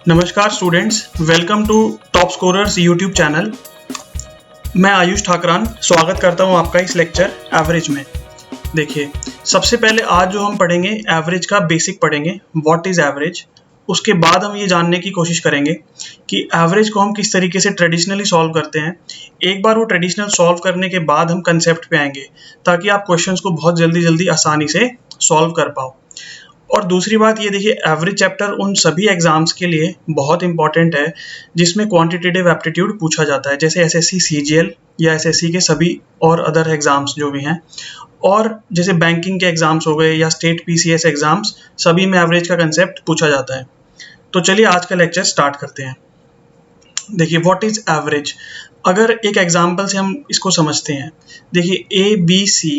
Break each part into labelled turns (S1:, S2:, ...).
S1: नमस्कार students, welcome to top scorers YouTube channel. मैं आयुष ठाकरान स्वागत करता हूं आपका इस लेक्चर एवरेज में। देखिए, सबसे पहले आज जो हम पढ़ेंगे एवरेज का बेसिक पढ़ेंगे, व्हाट इज़ एवरेज। उसके बाद हम ये जानने की कोशिश करेंगे कि एवरेज को हम किस तरीके से ट्रेडिशनली सॉल्व करते हैं। एक बार वो ट्रेडिशनल सॉल्व करने के बाद हम कंसेप्ट पे आएंगे ताकि आप क्वेश्चंस को बहुत जल्दी आसानी से सॉल्व कर पाओ। और दूसरी बात ये देखिए, एवरेज चैप्टर उन सभी एग्जाम्स के लिए बहुत इंपॉर्टेंट है जिसमें क्वांटिटेटिव एप्टीट्यूड पूछा जाता है, जैसे एसएससी सीजीएल या एसएससी के सभी और अदर एग्जाम्स जो भी हैं, और जैसे बैंकिंग के एग्जाम्स हो गए या स्टेट पीसीएस एग्जाम्स, सभी में एवरेज का कंसेप्ट पूछा जाता है। तो चलिए आज का लेक्चर स्टार्ट करते हैं। देखिए, व्हाट इज एवरेज। अगर एक एग्जाम्पल से हम इसको समझते हैं, देखिए ए बी सी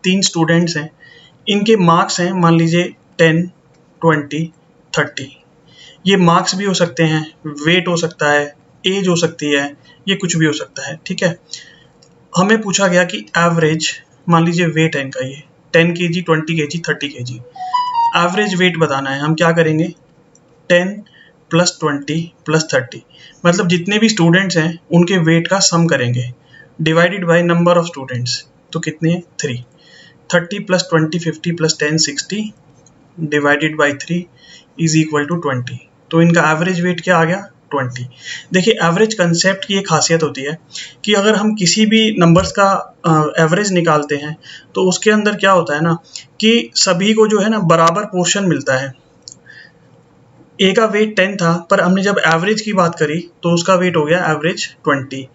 S1: तीन स्टूडेंट्स हैं, इनके मार्क्स हैं मान लीजिए 10, 20, 30। ये मार्क्स भी हो सकते हैं, वेट हो सकता है, एज हो सकती है, ये कुछ भी हो सकता है। ठीक है, हमें पूछा गया कि एवरेज, मान लीजिए वेट है इनका, ये 10 kg, 20 kg, 30 kg, average wait बताना है। हम क्या करेंगे, 10 + 20 + 30, मतलब जितने भी स्टूडेंट्स हैं उनके वेट का सम करेंगे, divided by number of students. तो कितने, 3। 30 + 20 50 + 10 60 divided by 3 is equal to 20। तो इनका एवरेज वेट क्या आ गया, 20। देखिए, एवरेज कंसेप्ट की एक खासियत होती है कि अगर हम किसी भी नंबर्स का एवरेज निकालते हैं तो उसके अंदर क्या होता है ना कि सभी को जो है ना बराबर पोर्शन मिलता है। ए का वेट 10 था, पर हमने जब एवरेज की बात करी तो उसका वेट हो गया एवरेज 20।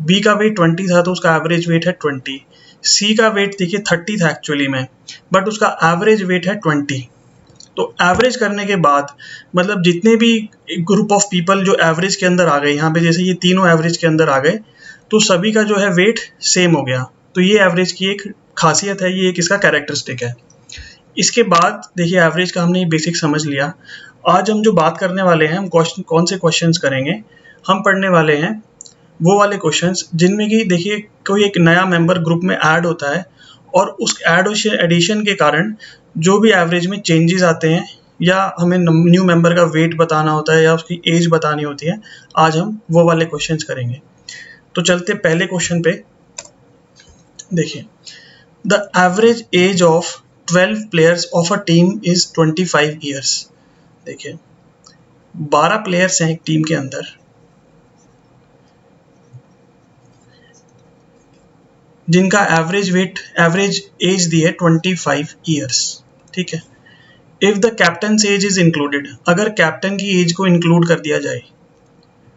S1: बी का वेट 20 था तो उसका एवरेज वेट है 20। सी का वेट देखिए 30 था एक्चुअली में, बट उसका एवरेज वेट है 20। तो एवरेज करने के बाद मतलब जितने भी ग्रुप ऑफ पीपल जो एवरेज के अंदर आ गए, यहाँ पे जैसे ये तीनों एवरेज के अंदर आ गए, तो सभी का जो है वेट सेम हो गया। तो ये एवरेज की एक खासियत है, ये एक इसका कैरेक्टरिस्टिक है। इसके बाद देखिए, एवरेज का हमने बेसिक समझ लिया। आज हम जो बात करने वाले हैं, हम कौन से क्वेश्चंस करेंगे, हम पढ़ने वाले हैं वो वाले क्वेश्चंस जिनमें कि देखिए कोई एक नया मेंबर ग्रुप में ऐड होता है और उस एडिशन के कारण जो भी एवरेज में चेंजेस आते हैं, या हमें न्यू मेंबर का वेट बताना होता है या उसकी एज बतानी होती है, आज हम वो वाले क्वेश्चंस करेंगे। तो चलते पहले क्वेश्चन पे। देखिए, the average age of 12 players of a team is 25 years. देखिए, 12 प्लेयर्स हैं एक टीम के अंदर, जिनका एवरेज एज दी है 25 ईयर्स। ठीक है, if the captain age is included, अगर कैप्टन की एज को इंक्लूड कर दिया जाए,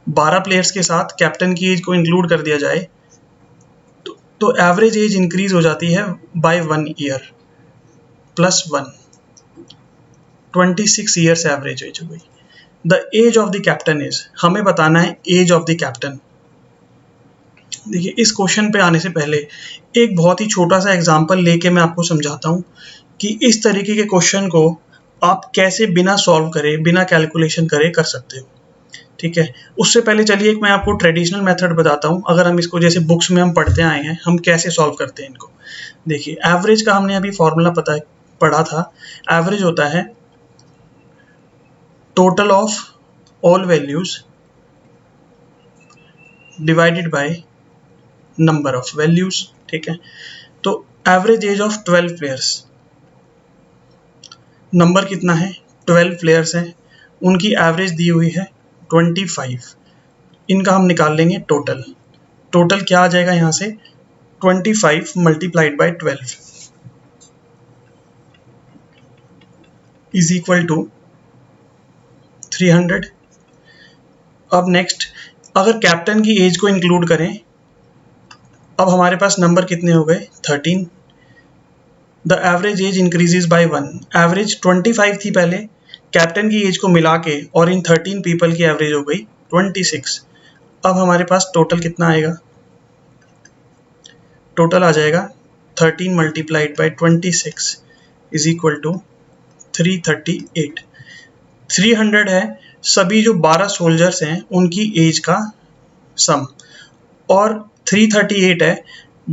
S1: 12 प्लेयर्स के साथ कैप्टन की एज को इंक्लूड कर दिया जाए, तो एवरेज एज इंक्रीज हो जाती है बाय 1 ईयर +1, 26 ईयर्स एवरेज एज हो गई। The age of the captain is, हमें बताना है एज ऑफ द कैप्टन। देखिए, इस क्वेश्चन पे आने से पहले एक बहुत ही छोटा सा एग्जांपल लेके मैं आपको समझाता हूँ कि इस तरीके के क्वेश्चन को आप कैसे बिना सॉल्व करे, बिना कैलकुलेशन करे कर सकते हो। ठीक है, उससे पहले चलिए एक मैं आपको ट्रेडिशनल मेथड बताता हूँ। अगर हम इसको जैसे बुक्स में हम पढ़ते आए हैं, हम कैसे सॉल्व करते हैं इनको। देखिए, एवरेज का हमने अभी फॉर्मूला पढ़ा था। एवरेज होता है total of all values divided by number of values. ठीक है, तो average as of 12 players, number कितना है, 12 प्लेयर्स हैं, उनकी एवरेज दी हुई है 25। इनका हम निकाल लेंगे टोटल। टोटल क्या आ जाएगा यहाँ से, 25 multiplied by 12 is equal to 300। अब नेक्स्ट, अगर कैप्टन की एज को इंक्लूड करें, अब हमारे पास नंबर कितने हो गए, 13। The average age increases by 1। Average 25 थी पहले, कैप्टन की एज को मिला के और इन 13 पीपल की एवरेज हो गई 26। अब हमारे पास टोटल कितना आएगा, टोटल आ जाएगा 13 multiplied by 26 is equal to 338। 300 है सभी जो 12 सोल्जर्स हैं उनकी एज का सम, और 338 है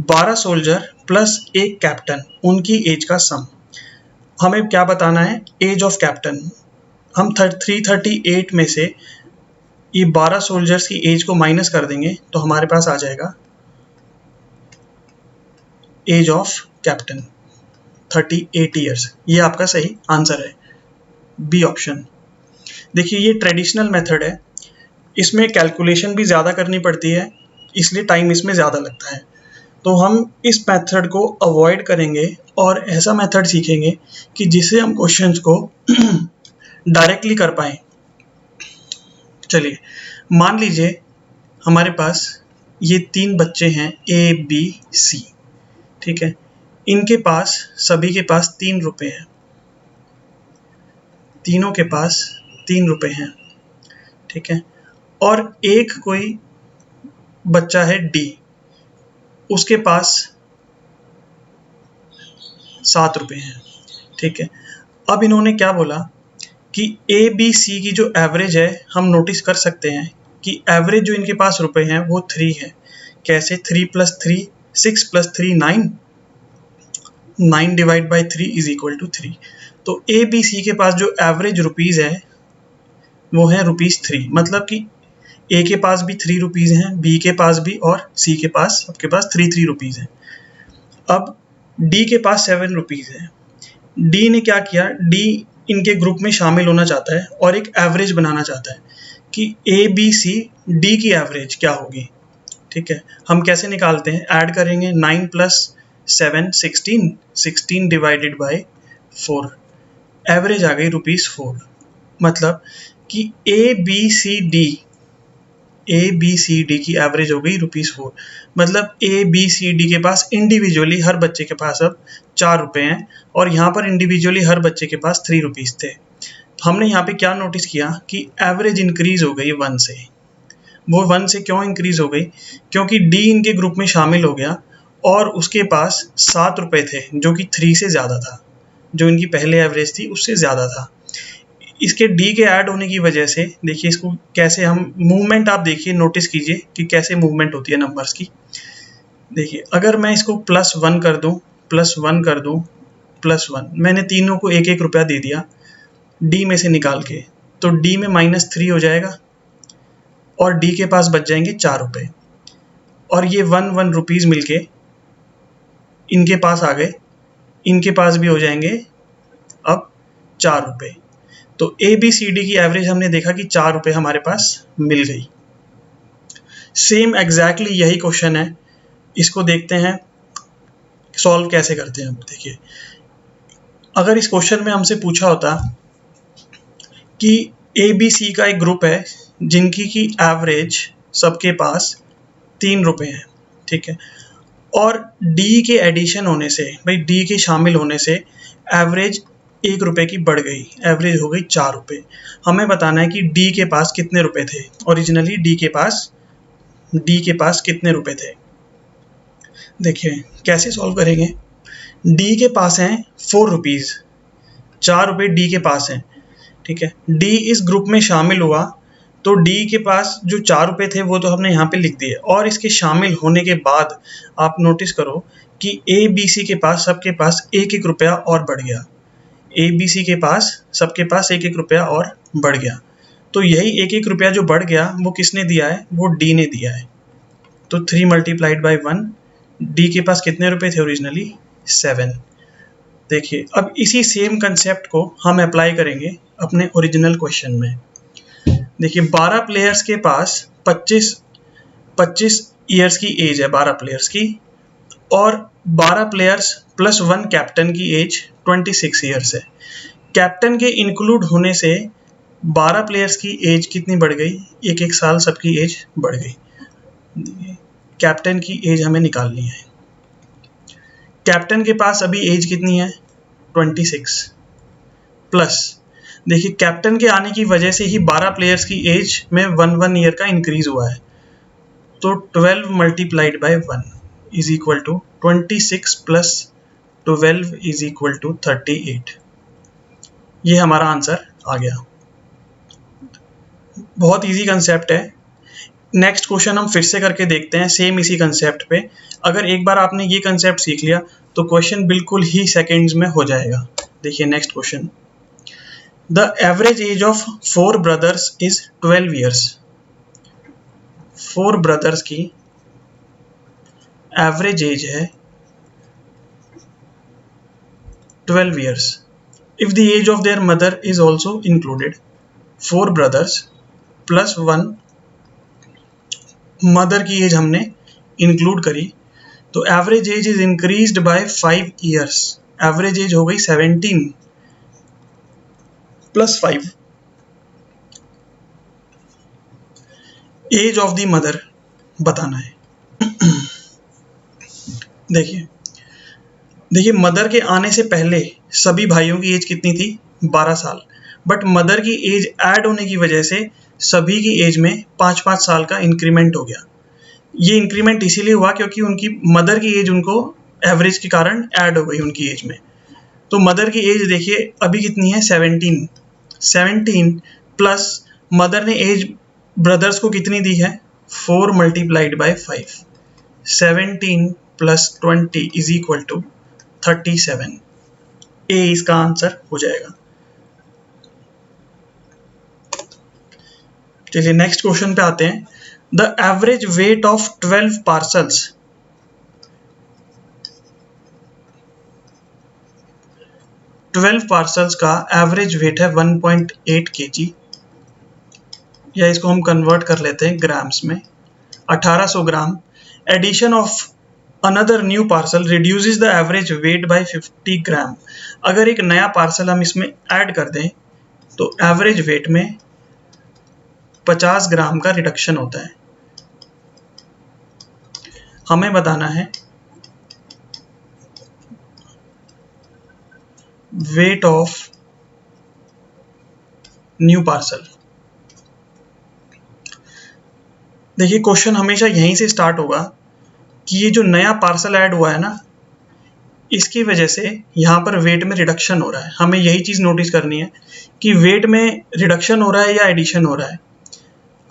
S1: 12 सोल्जर प्लस एक कैप्टन, उनकी एज का सम। हमें क्या बताना है, एज ऑफ कैप्टन। हम 338 में से ये 12 सोल्जर्स की एज को माइनस कर देंगे तो हमारे पास आ जाएगा एज ऑफ कैप्टन 38 ईयर्स। ये आपका सही आंसर है, बी ऑप्शन। देखिए ये ट्रेडिशनल मेथड है, इसमें कैलकुलेशन भी ज़्यादा करनी पड़ती है, इसलिए टाइम इसमें ज़्यादा लगता है। तो हम इस मेथड को अवॉइड करेंगे और ऐसा मेथड सीखेंगे कि जिससे हम क्वेश्चंस को डायरेक्टली कर पाएँ। चलिए मान लीजिए हमारे पास ये 3 बच्चे हैं ए बी सी, ठीक है। इनके पास सभी के पास 3 रुपए हैं, तीनों के पास 3 रुपए हैं, ठीक है। और एक कोई बच्चा है डी, उसके पास 7 रुपए हैं, ठीक है। अब इन्होंने क्या बोला कि ए बी सी की जो एवरेज है, हम नोटिस कर सकते हैं कि एवरेज जो इनके पास रुपए हैं वो 3 है। कैसे? 3 + 3 6 + 3 9, 9 divide by 3 is equal to 3। तो ए बी सी के पास जो एवरेज रुपीज़ है वो है ₹3। मतलब कि ए के पास भी 3 रुपीज़ हैं, बी के पास भी और सी के पास, सबके पास 3 रुपीज़ हैं। अब डी के पास 7 रुपीज़ है। डी ने क्या किया, डी इनके ग्रुप में शामिल होना चाहता है और एक एवरेज बनाना चाहता है कि ए बी सी डी की एवरेज क्या होगी, ठीक है। हम कैसे निकालते हैं? ऐड करेंगे, 9 + 7 16, 16 डिवाइडेड बाई 4, एवरेज आ गई ₹4। मतलब कि ए बी सी डी की एवरेज हो गई ₹4। मतलब ए बी सी डी के पास इंडिविजुअली हर बच्चे के पास अब 4 रुपए हैं और यहाँ पर इंडिविजुअली हर बच्चे के पास 3 रुपीज़ थे। तो हमने यहाँ पे क्या नोटिस किया कि एवरेज इंक्रीज हो गई 1 से। वो 1 से क्यों इंक्रीज हो गई? क्योंकि डी इनके ग्रुप में शामिल हो गया और उसके पास 7 रुपए थे, जो कि 3 से ज़्यादा था, जो इनकी पहले एवरेज थी उससे ज़्यादा था। इसके डी के ऐड होने की वजह से देखिए इसको कैसे हम मूवमेंट, आप देखिए नोटिस कीजिए कि कैसे मूवमेंट होती है नंबर्स की। देखिए अगर मैं इसको +1 कर दूं, +1 कर दूं, +1, मैंने तीनों को 1-1 रुपया दे दिया डी में से निकाल के, तो डी में -3 हो जाएगा और डी के पास बच जाएंगे 4 रुपये और ये 1 रुपीज़ मिलके इनके पास आ गए, इनके पास भी हो जाएंगे अब 4 रुपये। तो ए बी सी डी की एवरेज हमने देखा कि 4 रुपये हमारे पास मिल गई। सेम एग्जैक्टली यही क्वेश्चन है, इसको देखते हैं सॉल्व कैसे करते हैं। देखिए अगर इस क्वेश्चन में हमसे पूछा होता कि ए बी सी का एक ग्रुप है जिनकी की एवरेज सबके पास 3 रुपये हैं, ठीक है, और डी के एडिशन होने से, भाई डी के शामिल होने से एवरेज 1 रुपये की बढ़ गई, एवरेज हो गई 4 रुपये। हमें बताना है कि डी के पास कितने रुपए थे, ओरिजिनली डी के पास कितने रुपए थे। देखिए कैसे सॉल्व करेंगे। डी के पास हैं 4 रुपीज़, 4 रुपये डी के पास हैं, ठीक है। डी इस ग्रुप में शामिल हुआ तो डी के पास जो 4 रुपये थे वो तो हमने यहाँ पे लिख दिए, और इसके शामिल होने के बाद आप नोटिस करो कि ए बी सी के पास सबके पास 1-1 रुपया और बढ़ गया। ए बी सी के पास सबके पास 1-1 रुपया और बढ़ गया। तो यही 1-1 रुपया जो बढ़ गया वो किसने दिया है? वो डी ने दिया है। तो 3 × 1, डी के पास कितने रुपए थे ओरिजिनली? 7। देखिए अब इसी सेम कंसेप्ट को हम अप्लाई करेंगे अपने ओरिजिनल क्वेश्चन में। देखिए 12 प्लेयर्स के पास 25 ईयर्स की एज है, 12 प्लेयर्स की, और 12 प्लेयर्स +1 कैप्टन की एज 26 ईयर्स है। कैप्टन के इंक्लूड होने से 12 प्लेयर्स की एज कितनी बढ़ गई? 1-1 साल सबकी एज बढ़ गई। कैप्टन की एज हमें निकालनी है। कैप्टन के पास अभी एज कितनी है? 26 प्लस, देखिए कैप्टन के आने की वजह से ही 12 प्लेयर्स की एज में 1 ईयर का इंक्रीज हुआ है। तो 12 × 1 is equal to 26 + 12 is equal to 38। ये हमारा आंसर आ गया। बहुत इजी कंसेप्ट है। नेक्स्ट क्वेश्चन हम फिर से करके देखते हैं सेम इसी कंसेप्ट पे। अगर एक बार आपने ये कंसेप्ट सीख लिया तो क्वेश्चन बिल्कुल ही सेकंड्स में हो जाएगा। देखिए next question, the average age of 4 brothers is 12 years. 4 brothers की एवरेज एज है 12 years. If the age of their mother is also included, 4 brothers plus 1 mother की एज हमने इंक्लूड करी, तो average age is increased by 5 years. Average age हो गई 17 plus 5. Age of the mother बताना है. देखिए मदर के आने से पहले सभी भाइयों की एज कितनी थी? 12 साल. बट मदर की एज ऐड होने की वजह से सभी की एज में 5-5 साल का इंक्रीमेंट हो गया. ये इंक्रीमेंट इसीलिए हुआ क्योंकि उनकी मदर की एज उनको एवरेज के कारण ऐड हो गई उनकी एज में. तो मदर की एज देखिए अभी कितनी है? 17 प्लस मदर ने एज ब्रदर्स को कितनी दी है? 4 multiplied by 5. 17 plus 20 is equal to 37. A इसका आंसर हो जाएगा. चलिए नेक्स्ट क्वेश्चन पे आते हैं. The average weight of 12 parcels. 12 parcels का एवरेज वेट है 1.8 kg, या इसको हम कन्वर्ट कर लेते हैं ग्राम्स में, 1800 gram. Addition of another new parcel reduces the average weight by 50 gram. अगर एक नया पार्सल हम इसमें ऐड कर दें तो एवरेज वेट में 50 ग्राम का रिडक्शन होता है. हमें बताना है वेट ऑफ न्यू पार्सल. देखिए क्वेश्चन हमेशा यहीं से स्टार्ट होगा कि ये जो नया पार्सल ऐड हुआ है ना, इसकी वजह से यहाँ पर वेट में रिडक्शन हो रहा है. हमें यही चीज़ नोटिस करनी है कि वेट में रिडक्शन हो रहा है या एडिशन हो रहा है.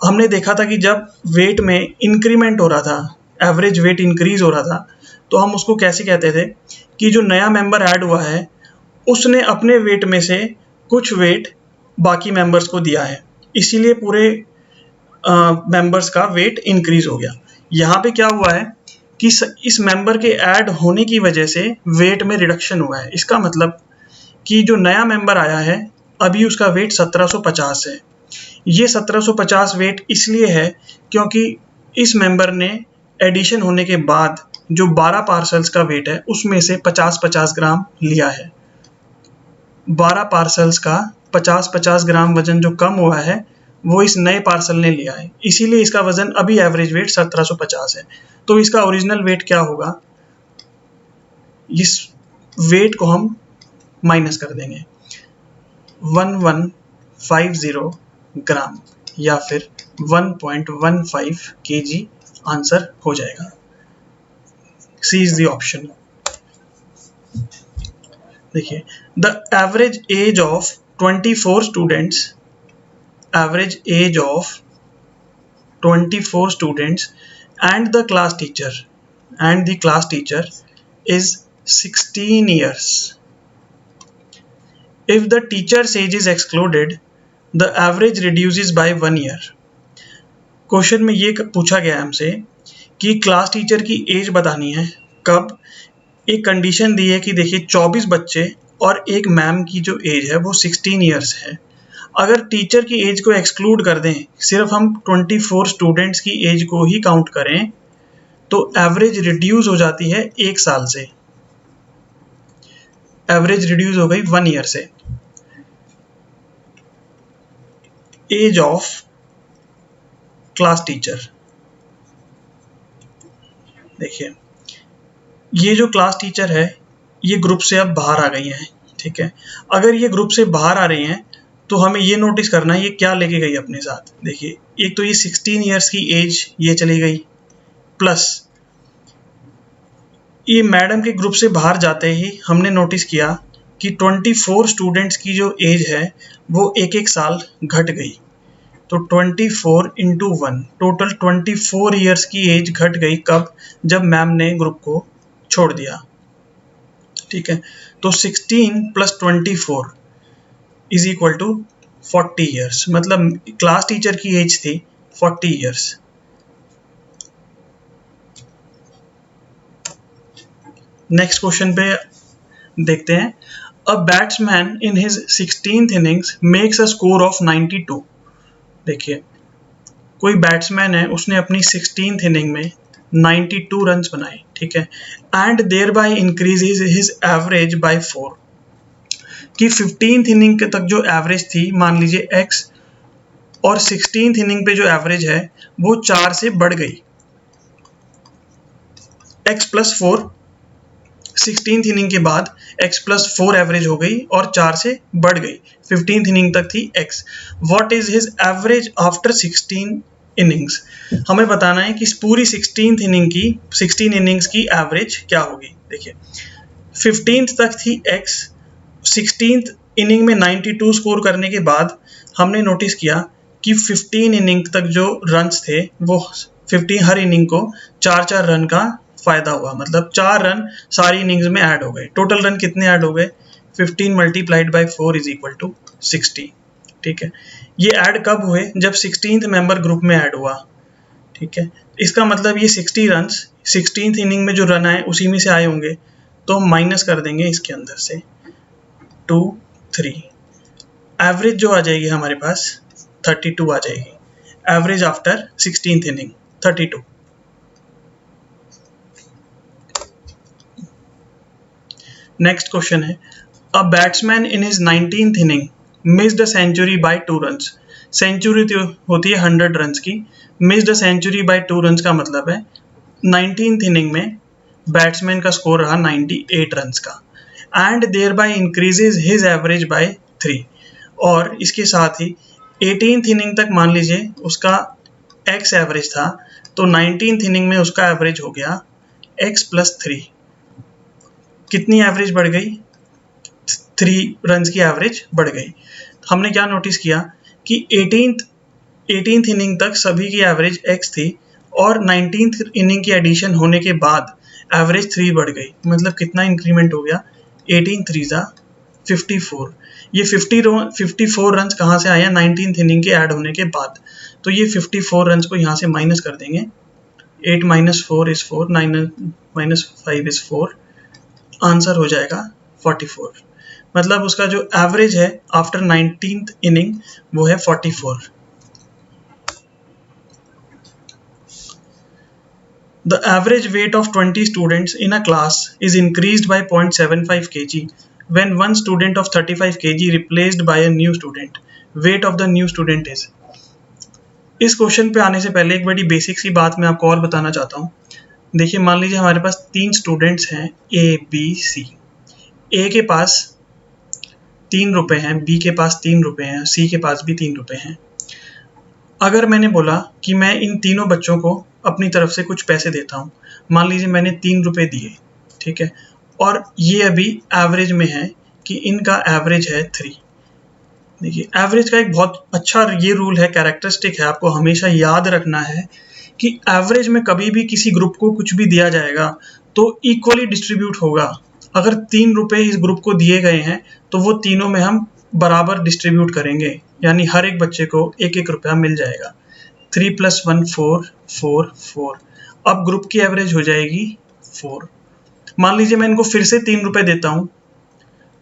S1: हमने देखा था कि जब वेट में इंक्रीमेंट हो रहा था, एवरेज वेट इंक्रीज हो रहा था, तो हम उसको कैसे कहते थे कि जो नया मेंबर ऐड हुआ है उसने अपने वेट में से कुछ वेट बाकी मेंबर्स को दिया है, इसीलिए पूरे मेंबर्स का वेट इंक्रीज हो गया. यहाँ पे क्या हुआ है कि इस मेंबर के ऐड होने की वजह से वेट में रिडक्शन हुआ है. इसका मतलब कि जो नया मेंबर आया है अभी उसका वेट 1750 है. ये 1750 वेट इसलिए है क्योंकि इस मेंबर ने एडिशन होने के बाद जो 12 पार्सल्स का वेट है उसमें से 50-50 ग्राम लिया है. 12 पार्सल्स का 50-50 ग्राम वजन जो कम हुआ है वो इस नए पार्सल ने लिया है, इसीलिए इसका वजन अभी एवरेज वेट 1750 है. तो इसका ओरिजिनल वेट क्या होगा? इस वेट को हम माइनस कर देंगे, 1150 ग्राम या फिर 1.15 kg आंसर हो जाएगा. सी इज द ऑप्शन. देखिए the average age of 24 students, average age of 24 students and the class teacher is 16 years. If the teacher's age is excluded, the average reduces by 1 year. Question में ये पूछा गया हमसे कि class teacher की as बतानी है कब. एक कंडीशन दी है कि देखिए 24 बच्चे और एक मैम की जो एज है वो 16 ईयर्स है. अगर टीचर की एज को एक्सक्लूड कर दें, सिर्फ हम 24 स्टूडेंट्स की एज को ही काउंट करें, तो एवरेज रिड्यूस हो जाती है 1 साल से. एवरेज रिड्यूस हो गई 1 ईयर से. Age of class teacher. देखिए ये जो क्लास टीचर है ये ग्रुप से अब बाहर आ गई हैं, ठीक है. अगर ये ग्रुप से बाहर आ रही हैं तो हमें ये नोटिस करना है ये क्या लेके गई अपने साथ. देखिए एक तो ये 16 ईयर्स की एज ये चली गई, प्लस ये मैडम के ग्रुप से बाहर जाते ही हमने नोटिस किया कि 24 स्टूडेंट्स की जो एज है वो एक एक साल घट गई. तो 24 इंटू 1 टोटल 24 ईयर्स की एज घट गई. कब? जब मैम ने ग्रुप को छोड़ दिया, ठीक है. तो 16 plus 24 is equal to 40 years. मतलब क्लास टीचर की एज थी 40 ईयर्स. नेक्स्ट क्वेश्चन पे देखते हैं। A batsman in his 16th innings makes a score of 92। देखिए, कोई बैट्समैन है, उसने अपनी 16th इनिंग में 92 रन्स बनाए, ठीक है, and thereby increases his average by 4। कि 15th इनिंग तक जो एवरेज थी, मान लीजिए x, और 16th इनिंग पे जो एवरेज है वो 4 से बढ़ गई, x प्लस 4। 16th इनिंग के बाद x प्लस 4 एवरेज हो गई और 4 से बढ़ गई, 15th इनिंग तक थी x। What is his average after 16 innings? हमें बताना है कि इस पूरी 16 इनिंग्स की एवरेज क्या होगी। देखिए, 15th तक थी x, 16th इनिंग में 92 स्कोर करने के बाद हमने नोटिस किया कि 15 इनिंग तक जो रन्स थे वो 15, हर इनिंग को 4-4 रन का फायदा हुआ, मतलब 4 रन सारी इनिंग्स में ऐड हो गए। टोटल रन कितने ऐड हो गए? 15 multiplied by 4 is equal to 60। ठीक है, ये ऐड कब हुए? जब 16th मेंबर ग्रुप में ऐड हुआ। ठीक है, इसका मतलब ये 60 रन 16th इनिंग में जो रन आए उसी में से आए होंगे, तो हम माइनस कर देंगे इसके अंदर से 2, 3। एवरेज जो आ जाएगी हमारे पास 32 आ जाएगी। Average after 16th inning 32। Next question है, a batsman in his 19th inning missed a century by 2 runs. Century तो होती है 100 रन्स की, missed a century by 2 runs का मतलब है 19th इनिंग में बैट्समैन का स्कोर रहा 98 रन्स का, and thereby increases his average by 3। और इसके साथ ही 18th इनिंग तक मान लीजिए उसका x एवरेज था, तो 19th इनिंग में उसका एवरेज हो गया x प्लस 3। कितनी एवरेज बढ़ गई? 3 रन्स की एवरेज बढ़ गई। हमने क्या नोटिस किया कि 18th इनिंग तक सभी की एवरेज x थी, और 19th इनिंग की एडिशन होने के बाद एवरेज 3 बढ़ गई। मतलब कितना इंक्रीमेंट हो गया? 18 3 जा 54। ये 54 रन्स कहाँ से आया? 19th इनिंग के ऐड होने के बाद। तो ये 54 रन्स को यहाँ से माइनस कर देंगे। 8 minus 4 is 4, 9 minus 5 is 4, answer हो जाएगा 44। मतलब उसका जो एवरेज है आफ्टर 19th इनिंग वो है 44। The average weight of 20 students in a class is increased by 0.75 kg when one student of 35 kg replaced by a new student. Weight of the new student is। इस question पे आने से पहले एक बड़ी basic सी बात मैं आपको और बताना चाहता हूँ। देखिए, मान लीजिए हमारे पास 3 स्टूडेंट्स हैं, ए बी सी। ए के पास 3 रुपए हैं, बी के पास 3 रुपए हैं, सी के पास भी 3 रुपए हैं। अगर मैंने बोला कि मैं इन तीनों बच्चों को अपनी तरफ से कुछ पैसे देता हूँ, मान लीजिए मैंने 3 रुपए दिए, ठीक है, और ये अभी एवरेज में है कि इनका एवरेज है 3। देखिए, एवरेज का एक बहुत अच्छा ये रूल है, कैरेक्टरिस्टिक है, आपको हमेशा याद रखना है कि एवरेज में कभी भी किसी ग्रुप को कुछ भी दिया जाएगा तो इक्वली डिस्ट्रीब्यूट होगा। अगर 3 रुपए इस ग्रुप को दिए गए हैं तो वो तीनों में हम बराबर डिस्ट्रीब्यूट करेंगे, यानी हर एक बच्चे को 1-1 रुपया मिल जाएगा। 3 + 1 4 4 4। अब ग्रुप की एवरेज हो जाएगी 4। मान लीजिए मैं इनको फिर से 3 रुपए देता हूँ,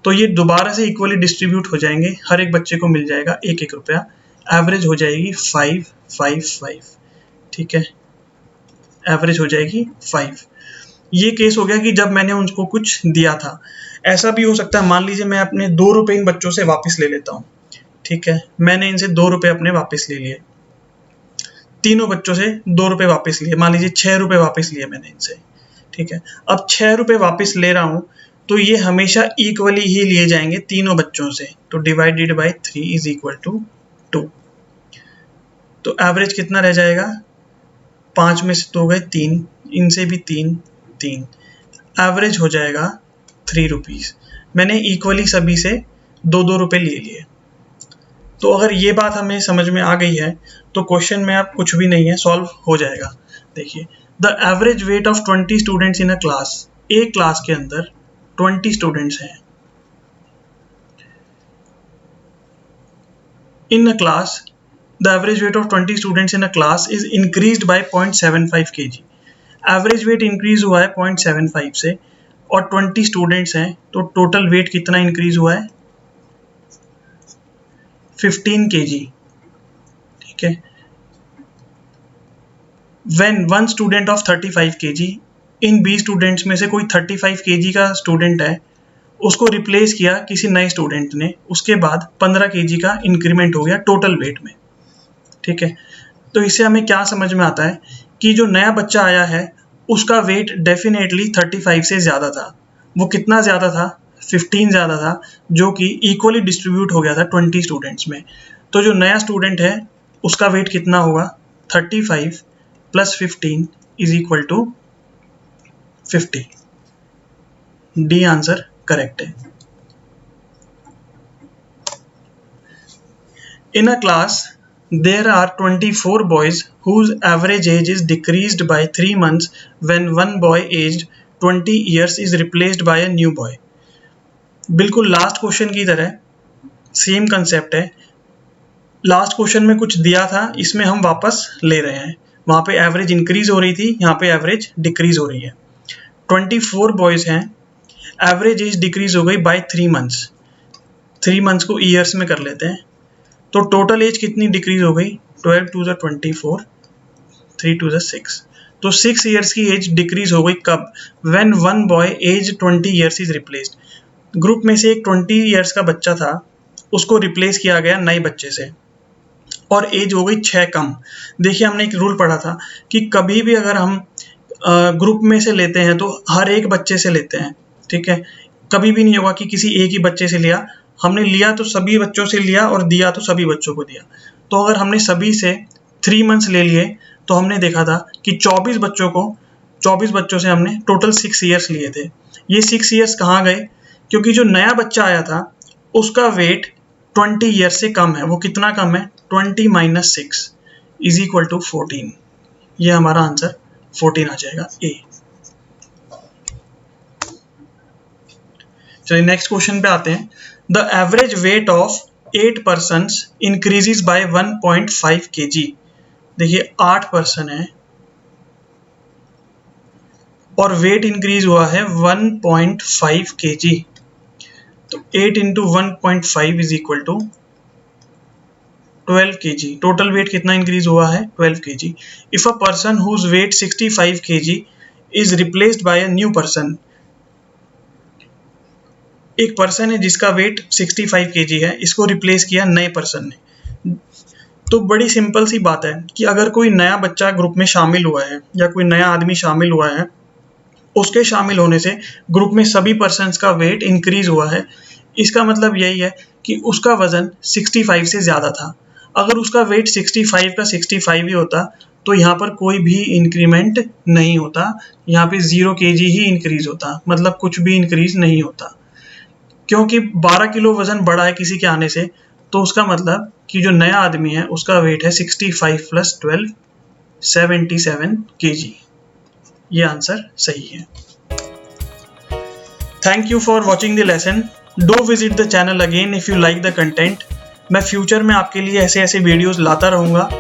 S1: तो ये दोबारा से इक्वली डिस्ट्रीब्यूट हो जाएंगे, हर एक बच्चे को मिल जाएगा 1-1 रुपया। एवरेज हो जाएगी 5 5 5। ठीक है, एवरेज हो जाएगी 5। ये केस हो गया कि जब मैंने उनको कुछ दिया था। ऐसा भी हो सकता है, मान लीजिए मैं अपने 2 रुपए इन बच्चों से वापस ले लेता हूँ। ठीक है, मैंने इनसे 2 रुपए अपने वापस ले लिए, तीनों बच्चों से 2 रुपए वापस लिए, मान लीजिए 6 रुपए वापस लिए मैंने इनसे। ठीक है, अब 6 रुपए वापस ले रहा हूँ तो ये हमेशा इक्वली ही लिए जाएंगे तीनों बच्चों से, तो divided by 3 is equal to 2। तो एवरेज कितना रह जाएगा? 5 में से 2 गए 3, इनसे भी 3 3, एवरेज हो जाएगा 3 रुपीज़। मैंने इक्वली सभी से 2-2 रुपए ले लिए। तो अगर ये बात हमें समझ में आ गई है तो क्वेश्चन में अब कुछ भी नहीं है, सॉल्व हो जाएगा। देखिए, the average weight of 20 students in a class. एक क्लास के अंदर 20 स्टूडेंट्स हैं। In a class the average weight of 20 students in a class is increased by 0.75 kg। Average weight increase हुआ है 0.75 से, और 20 स्टूडेंट्स हैं, तो टोटल वेट कितना इंक्रीज हुआ है? 15 kg। ठीक है। When one student of 35 kg, in 20 students में से कोई 35 kg का स्टूडेंट है, उसको रिप्लेस किया किसी नए स्टूडेंट ने, उसके बाद 15 kg का इंक्रीमेंट हो गया टोटल वेट में। ठीक है। तो इससे हमें क्या समझ में आता है कि जो नया बच्चा आया है उसका वेट डेफिनेटली 35 से ज़्यादा था। वो कितना ज़्यादा था? 15 ज़्यादा था, जो कि इक्वली डिस्ट्रीब्यूट हो गया था 20 स्टूडेंट्स में। तो जो नया स्टूडेंट है उसका वेट कितना होगा? 35 + 15 is equal to 50। D answer correct है। In a class, there are 24 boys whose average age is decreased by 3 months when one boy aged 20 years is replaced by a new boy. बिल्कुल last question की तरह same concept है। Last question में कुछ दिया था, इसमें हम वापस ले रहे हैं। वहाँ पे एवरेज इंक्रीज हो रही थी, यहाँ पे एवरेज डिक्रीज हो रही है। 24 बॉयज़ हैं, एवरेज एज डिक्रीज हो गई बाय 3 मंथ्स। 3 मंथ्स को ईयर्स में कर लेते हैं, तो टोटल एज कितनी डिक्रीज हो गई? 12 × 24, 3 × 6। तो 6 ईयर्स की एज डिक्रीज हो गई कब? When one boy age 20 years is replaced. Group में से एक 20 ईयर्स का बच्चा था, उसको रिप्लेस किया गया नए बच्चे से और एज हो गई 6 कम। देखिए, हमने एक रूल पढ़ा था कि कभी भी अगर हम ग्रुप में से लेते हैं तो हर एक बच्चे से लेते हैं। ठीक है। कभी भी नहीं होगा कि किसी एक ही बच्चे से लिया। हमने लिया तो सभी बच्चों से लिया और दिया तो सभी बच्चों को दिया। तो अगर हमने सभी से 3 मंथ्स ले लिए तो हमने देखा था कि 24 बच्चों से हमने टोटल 6 ईयर्स लिए थे। ये 6 ईयर्स कहाँ गए? क्योंकि जो नया बच्चा आया था उसका वेट 20 ईयर्स से कम है। वो कितना कम है? 20 - 6 इज इक्वल टू 14। ये हमारा आंसर 14 आ जाएगा, ए। चलिए नेक्स्ट क्वेश्चन पे आते हैं। The average weight of 8 persons increases by 1.5 kg। देखिए 8 पर्सन है और वेट इंक्रीज हुआ है 1.5 kg। तो 8 × 1.5 is equal to 12 kg। Total weight कितना इंक्रीज हुआ है? 12 kg। If a person whose weight 65 kg is replaced by a new person. एक पर्सन है जिसका वेट 65 kg है, इसको रिप्लेस किया नए पर्सन ने। तो बड़ी सिंपल सी बात है कि अगर कोई नया बच्चा ग्रुप में शामिल हुआ है या कोई नया आदमी शामिल हुआ है, उसके शामिल होने से ग्रुप में सभी पर्सन्स का वेट इंक्रीज हुआ है। इसका मतलब यही है कि उसका वजन 65 से ज़्यादा था। अगर उसका वेट 65 का 65 ही होता तो यहाँ पर कोई भी इंक्रीमेंट नहीं होता, यहाँ पे 0 kg ही इंक्रीज होता, मतलब कुछ भी इंक्रीज नहीं होता। क्योंकि 12 किलो वजन बढ़ा है किसी के आने से, तो उसका मतलब कि जो नया आदमी है उसका वेट है 65 + 12 77 kg। ये आंसर सही है। Thank you for watching the lesson. Do visit the channel again if you like the content. मैं फ्यूचर में आपके लिए ऐसे वीडियोस लाता रहूँगा।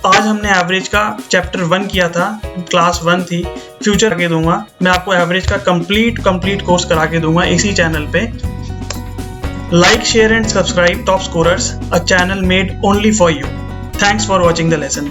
S1: आज हमने एवरेज का चैप्टर 1 किया था, क्लास 1 थी। फ्यूचर आगे दूंगा, मैं आपको एवरेज का कंप्लीट कोर्स करा के दूंगा इसी चैनल पे। Like, share and subscribe Top Scorers, a channel made only for you. Thanks for watching the lesson.